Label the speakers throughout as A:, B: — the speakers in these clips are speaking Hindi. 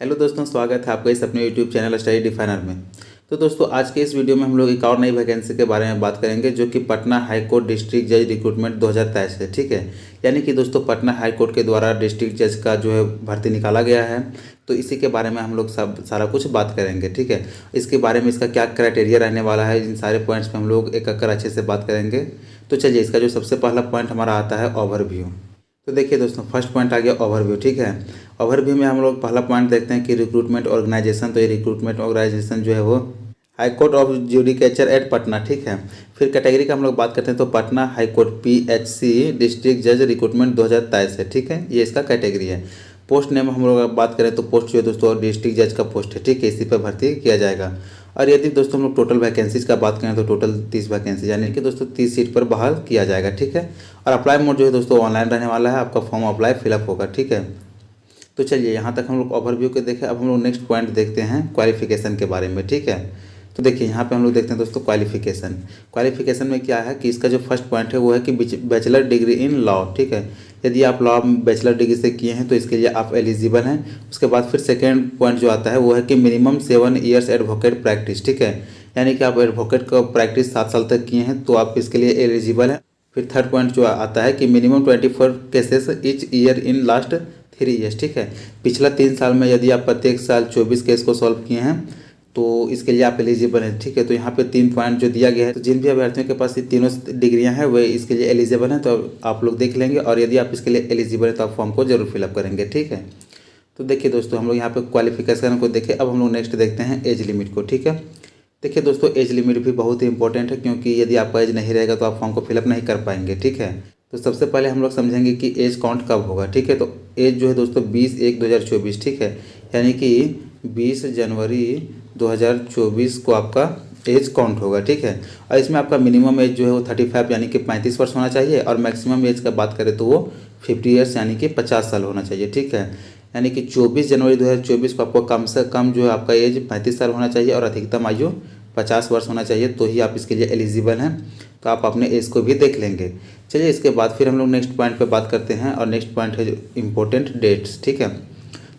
A: हेलो दोस्तों, स्वागत है आपका इस अपने यूट्यूब चैनल स्टडी डिफाइनर में। तो दोस्तों आज के इस वीडियो में हम लोग एक और नई वैकेंसी के बारे में बात करेंगे जो कि पटना हाई कोर्ट डिस्ट्रिक्ट जज रिक्रूटमेंट 2023 है। ठीक है, यानी कि दोस्तों पटना हाई कोर्ट के द्वारा डिस्ट्रिक्ट जज का जो है भर्ती निकाला गया है। तो इसी के बारे में हम लोग सब सारा कुछ बात करेंगे। ठीक है, इसके बारे में इसका क्या क्राइटेरिया रहने वाला है, इन सारे पॉइंट्स पर हम लोग एक अच्छे से बात करेंगे। तो चलिए, इसका जो सबसे पहला पॉइंट हमारा आता है ओवरव्यू। तो देखिए दोस्तों, फर्स्ट पॉइंट आ गया ओवरव्यू। ठीक है, ओवरव्यू में हम लोग पहला पॉइंट देखते हैं कि रिक्रूटमेंट ऑर्गेनाइजेशन। तो ये रिक्रूटमेंट ऑर्गेनाइजेशन जो है वो high court of judicature at Patna. ठीक है, फिर कैटेगरी का हम लोग बात करते हैं तो Patna high court PHC district जज रिक्रूटमेंट 2023 है। ठीक है, ये इसका कैटेगरी है। पोस्ट नेम हम लोग बात करें तो पोस्ट जो है दोस्तों डिस्ट्रिक्ट जज का पोस्ट है। ठीक है, इसी पर भर्ती किया जाएगा। और यदि दोस्तों हम लोग टोटल वैकेंसीज का बात करें तो टोटल 30 वैकेंसी, यानी कि दोस्तों 30 सीट पर बहाल किया जाएगा। ठीक है, और अप्लाई मोड जो है दोस्तों ऑनलाइन रहने वाला है। आपका फॉर्म अप्लाई फिलअप होगा। ठीक है, तो चलिए यहाँ तक हम लोग ओवरव्यू के देखें। अब हम लोग नेक्स्ट पॉइंट देखते हैं क्वालिफिकेशन के बारे में। ठीक है, तो देखिए यहाँ पे हम लोग देखते हैं दोस्तों क्वालिफिकेशन में क्या है कि इसका जो फर्स्ट पॉइंट है वो है कि बैचलर डिग्री इन लॉ। ठीक है, यदि आप लॉ बैचलर डिग्री से किए हैं तो इसके लिए आप एलिजिबल हैं। उसके बाद फिर सेकेंड पॉइंट जो आता है वो है कि मिनिमम 7 ईयर्स एडवोकेट प्रैक्टिस। ठीक है, यानी कि आप एडवोकेट का प्रैक्टिस 7 साल तक किए हैं तो आप इसके लिए एलिजिबल हैं। फिर थर्ड पॉइंट जो आता है कि minimum 24 cases each year in last 3 years. ठीक है, पिछला 3 साल में यदि आप प्रत्येक साल 24 केस को सॉल्व किए हैं तो इसके लिए आप एलिजिबल हैं। ठीक है, तो यहाँ पे 3 पॉइंट जो दिया गया है, तो जिन भी अभ्यर्थियों के पास ये तीनों डिग्रियां हैं वे इसके लिए एलिजिबल हैं। तो आप लोग देख लेंगे, और यदि आप इसके लिए एलिजिबल हैं तो आप फॉर्म को जरूर फिलअप करेंगे। ठीक है, तो देखिए दोस्तों हम लोग यहाँ पे क्वालिफिकेशन को देखें। अब हम लोग नेक्स्ट देखते हैं एज लिमिट को। ठीक है, देखिए दोस्तों एज लिमिट भी बहुत ही इंपॉर्टेंट है, क्योंकि यदि आपका एज नहीं रहेगा तो आप फॉर्म को फिलअप नहीं कर पाएंगे। ठीक है, तो सबसे पहले हम लोग समझेंगे कि एज काउंट कब होगा। ठीक है, तो एज जो है दोस्तों 20/1/2024। ठीक है, यानी कि 20 जनवरी 2024 को आपका एज काउंट होगा। ठीक है, और इसमें आपका मिनिमम एज जो है वो 35 यानी कि 35 वर्ष होना चाहिए, और मैक्सिमम एज का बात करें तो वो 50 ईयर्स यानी कि 50 साल होना चाहिए। ठीक है, यानी कि 24 जनवरी 2024 को आपको कम से कम जो है आपका एज 35 साल होना चाहिए और अधिकतम आयु 50 वर्ष होना चाहिए, तो ही आप इसके लिए एलिजिबल हैं। तो आप अपने एज को भी देख लेंगे। चलिए, इसके बाद फिर हम लोग नेक्स्ट पॉइंट पे बात करते हैं, और नेक्स्ट पॉइंट है इंपॉर्टेंट डेट्स। ठीक है,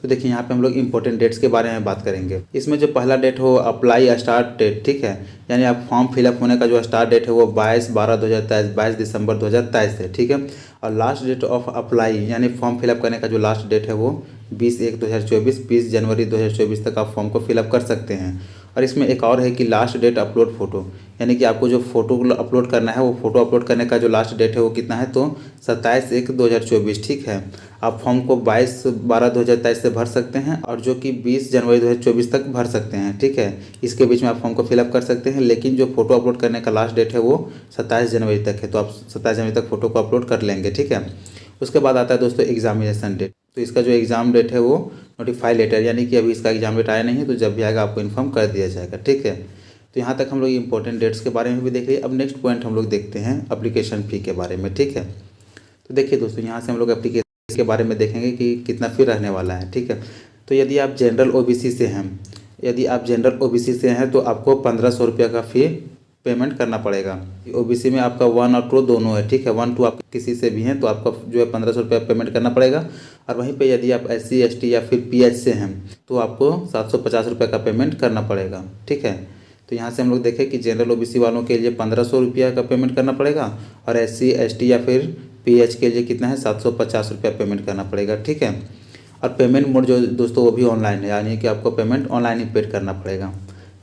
A: तो देखिए यहाँ पे हम लोग इंपॉर्टेंट डेट्स के बारे में बात करेंगे। इसमें जो पहला डेट हो अप्लाई स्टार्ट डेट। ठीक है, यानी आप फॉर्म फिलअप होने का जो स्टार्ट डेट है वो 22/12/2023 22 दिसंबर 2023 है। ठीक है, और लास्ट डेट ऑफ अप्लाई यानी फॉर्म फिलअप करने का जो लास्ट डेट है वो 20/1/2024 20 जनवरी 2024 तक आप फॉर्म को फिलअप कर सकते हैं। और इसमें एक और है कि लास्ट डेट अपलोड फोटो, यानी कि आपको जो फोटो अपलोड करना है वो फोटो अपलोड करने का जो लास्ट डेट है वो कितना है, तो 27/1/2024। ठीक है, आप फॉर्म को 22/12/2023 से भर सकते हैं, और जो कि 20 जनवरी 2024 तक भर सकते हैं। ठीक है, इसके बीच में आप फॉर्म को फिलअप कर सकते हैं, लेकिन जो फोटो अपलोड करने का लास्ट डेट है वो 27 जनवरी तक है, तो आप 27 जनवरी तक फोटो को अपलोड कर लेंगे। ठीक है, उसके बाद आता है दोस्तों एग्जामिनेशन डेट। तो इसका जो एग्ज़ाम डेट है वो नोटिफाई लेटर, यानी कि अभी इसका एग्जाम डेट आया नहीं है, तो जब भी आएगा आपको इन्फॉर्म कर दिया जाएगा। ठीक है, तो यहाँ तक हम लोग इंपॉर्टेंट डेट्स के बारे में भी देख लिए। अब नेक्स्ट पॉइंट हम लोग देखते हैं एप्लीकेशन फ़ी के बारे में। ठीक है, तो देखिए दोस्तों यहाँ से हम लोग एप्लीकेशन के बारे में देखेंगे कि कितना फ़ी रहने वाला है। ठीक है, तो यदि आप जनरल OBC से हैं, तो आपको 1500 रुपये का फ़ी पेमेंट करना पड़ेगा। OBC में आपका 1 और 2 दोनों है। ठीक है, 1 2 आप किसी से भी हैं तो आपका जो है 1500 रुपये पेमेंट करना पड़ेगा। और वहीं पे यदि आप SC ST या फिर PH से हैं तो आपको 750 रुपये का पेमेंट करना पड़ेगा। ठीक है, तो यहाँ से हम लोग देखें कि जनरल OBC वालों के लिए 1500 रुपये का पेमेंट करना पड़ेगा, और SC ST या फिर PH के लिए कितना है 750 रुपये पेमेंट करना पड़ेगा। ठीक है, और पेमेंट मोड जो दोस्तों वो भी ऑनलाइन है, यानी कि आपको पेमेंट ऑनलाइन ही पेड करना पड़ेगा।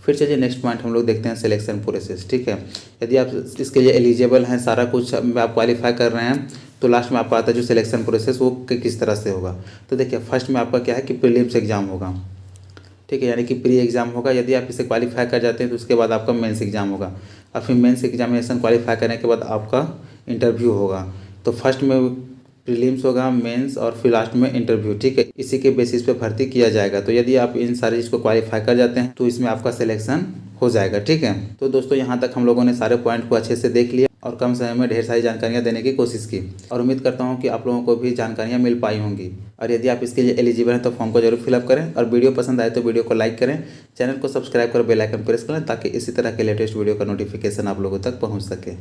A: फिर चलिए नेक्स्ट पॉइंट हम लोग देखते हैं सिलेक्शन प्रोसेस। ठीक है, यदि आप इसके लिए एलिजिबल हैं, सारा कुछ आप क्वालिफाई कर रहे हैं, तो लास्ट में आपका आता है जो सिलेक्शन प्रोसेस वो किस तरह से होगा। तो देखिए फर्स्ट में आपका क्या है कि प्रीलिम्स एग्जाम होगा। ठीक है, यानी कि प्री एग्जाम होगा। यदि आप इसे क्वालिफाई कर जाते हैं तो उसके बाद आपका मेंस एग्जाम होगा, और फिर मेंस एग्जामिनेशन क्वालिफाई करने के बाद आपका इंटरव्यू होगा। तो फर्स्ट में प्रीलिम्स होगा, मेंस, और फिर लास्ट में इंटरव्यू। ठीक है, इसी के बेसिस पे भर्ती किया जाएगा। तो यदि आप इन सारी चीज़ को क्वालिफाई कर जाते हैं तो इसमें आपका सिलेक्शन हो जाएगा। ठीक है, तो दोस्तों यहाँ तक हम लोगों ने सारे पॉइंट को अच्छे से देख लिया और कम समय में ढेर सारी जानकारियाँ देने की कोशिश की, और उम्मीद करता हूँ कि आप लोगों को भी जानकारियाँ मिल पाई होंगी। और यदि आप इसके लिए एलिजिबल हैं तो फॉर्म को जरूर फिलअप करें, और वीडियो पसंद आए तो वीडियो को लाइक करें, चैनल को सब्सक्राइब कर बेल आइकन प्रेस करें, ताकि इसी तरह के लेटेस्ट वीडियो का नोटिफिकेशन आप लोगों तक पहुँच सके।